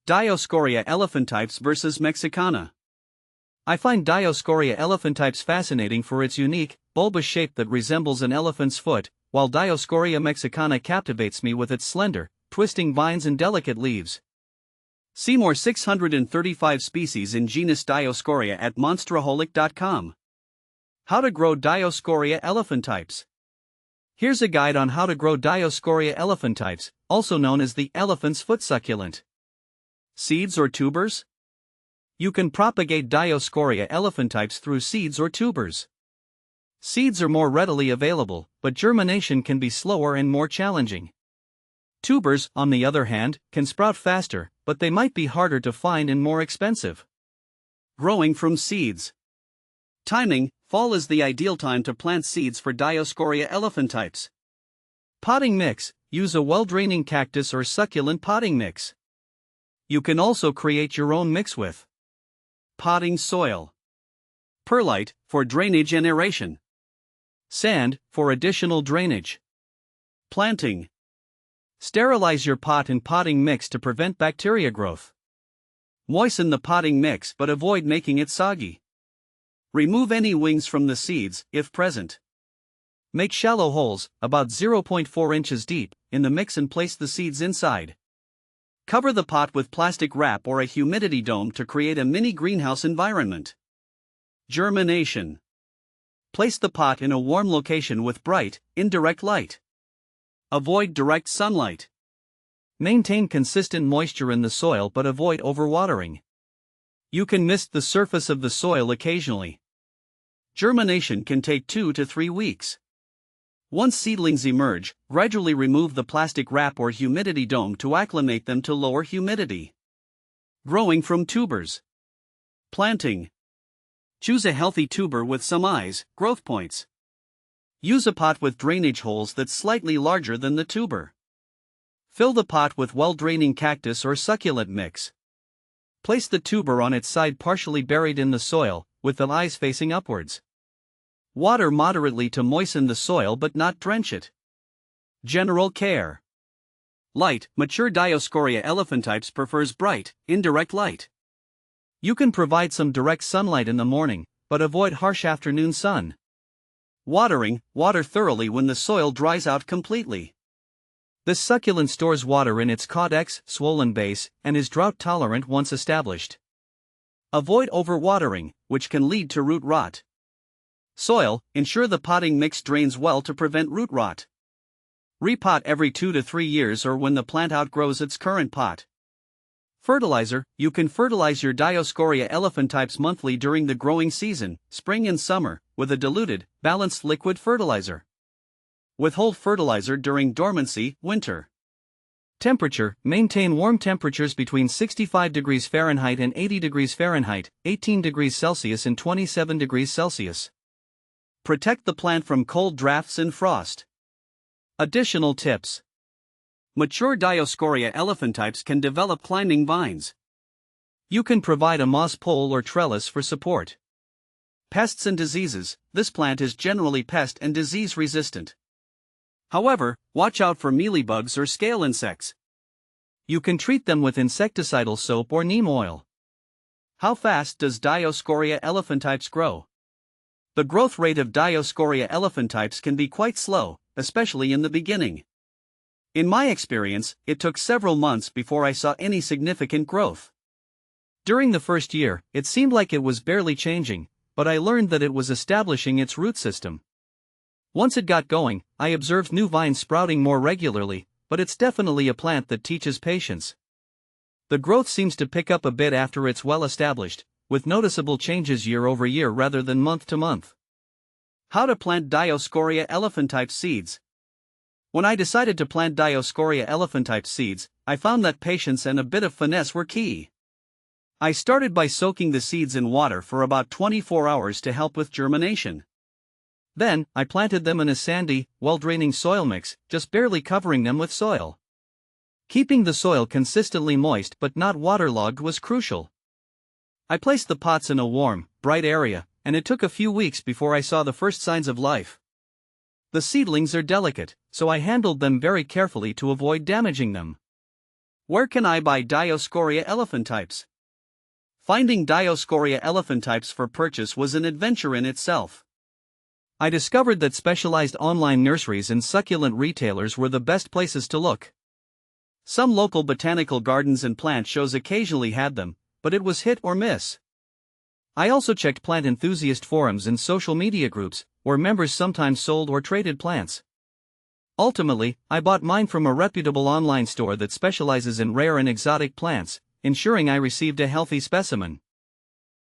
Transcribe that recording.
Dioscorea elephantipes vs. mexicana. I find Dioscorea elephantipes fascinating for its unique, bulbous shape that resembles an elephant's foot, while Dioscorea mexicana captivates me with its slender, twisting vines and delicate leaves. See more 635 species in genus Dioscorea at monsteraholic.com. How to grow Dioscorea elephantipes. Here's a guide on how to grow Dioscorea elephantipes, also known as the elephant's foot succulent. Seeds or tubers? You can propagate Dioscorea elephantipes through seeds or tubers. Seeds are more readily available, but germination can be slower and more challenging. Tubers, on the other hand, can sprout faster, but they might be harder to find and more expensive. Growing from seeds. Timing: fall is the ideal time to plant seeds for Dioscorea elephantipes. Potting mix: use a well-draining cactus or succulent potting mix. You can also create your own mix with potting soil, perlite, for drainage and aeration, sand, for additional drainage. Planting: sterilize your pot and potting mix to prevent bacteria growth. Moisten the potting mix but avoid making it soggy. Remove any wings from the seeds, if present. Make shallow holes, about 0.4 inches deep, in the mix and place the seeds inside. Cover the pot with plastic wrap or a humidity dome to create a mini greenhouse environment. Germination: place the pot in a warm location with bright, indirect light. Avoid direct sunlight. Maintain consistent moisture in the soil but avoid overwatering. You can mist the surface of the soil occasionally. Germination can take 2 to 3 weeks. Once seedlings emerge, gradually remove the plastic wrap or humidity dome to acclimate them to lower humidity. Growing from tubers. Planting: choose a healthy tuber with some eyes, growth points. Use a pot with drainage holes that's slightly larger than the tuber. Fill the pot with well-draining cactus or succulent mix. Place the tuber on its side partially buried in the soil, with the eyes facing upwards. Water moderately to moisten the soil but not drench it. General care. Light: mature Dioscorea elephantipes prefers bright, indirect light. You can provide some direct sunlight in the morning, but avoid harsh afternoon sun. Watering: water thoroughly when the soil dries out completely. This succulent stores water in its caudex, swollen base, and is drought tolerant once established. Avoid overwatering, which can lead to root rot. Soil: ensure the potting mix drains well to prevent root rot. Repot every 2 to 3 years or when the plant outgrows its current pot. Fertilizer: you can fertilize your Dioscorea elephantipes monthly during the growing season, spring and summer, with a diluted, balanced liquid fertilizer. Withhold fertilizer during dormancy, winter. Temperature: maintain warm temperatures between 65 degrees Fahrenheit and 80 degrees Fahrenheit, 18 degrees Celsius and 27 degrees Celsius. Protect the plant from cold drafts and frost. Additional tips. Mature Dioscorea elephantipes can develop climbing vines. You can provide a moss pole or trellis for support. Pests and diseases: this plant is generally pest and disease resistant. However, watch out for mealybugs or scale insects. You can treat them with insecticidal soap or neem oil. How fast does Dioscorea elephantipes grow? The growth rate of Dioscorea elephantipes can be quite slow, especially in the beginning. In my experience, it took several months before I saw any significant growth. During the first year, it seemed like it was barely changing, but I learned that it was establishing its root system. Once it got going, I observed new vines sprouting more regularly, but it's definitely a plant that teaches patience. The growth seems to pick up a bit after it's well established, with noticeable changes year over year rather than month to month. How to plant Dioscorea elephantipes seeds. When I decided to plant Dioscorea elephantipes seeds, I found that patience and a bit of finesse were key. I started by soaking the seeds in water for about 24 hours to help with germination. Then, I planted them in a sandy, well-draining soil mix, just barely covering them with soil. Keeping the soil consistently moist but not waterlogged was crucial. I placed the pots in a warm, bright area, and it took a few weeks before I saw the first signs of life. The seedlings are delicate, so I handled them very carefully to avoid damaging them. Where can I buy Dioscorea elephantipes? Finding Dioscorea elephantipes for purchase was an adventure in itself. I discovered that specialized online nurseries and succulent retailers were the best places to look. Some local botanical gardens and plant shows occasionally had them, but it was hit or miss. I also checked plant enthusiast forums and social media groups, where members sometimes sold or traded plants. Ultimately, I bought mine from a reputable online store that specializes in rare and exotic plants, ensuring I received a healthy specimen.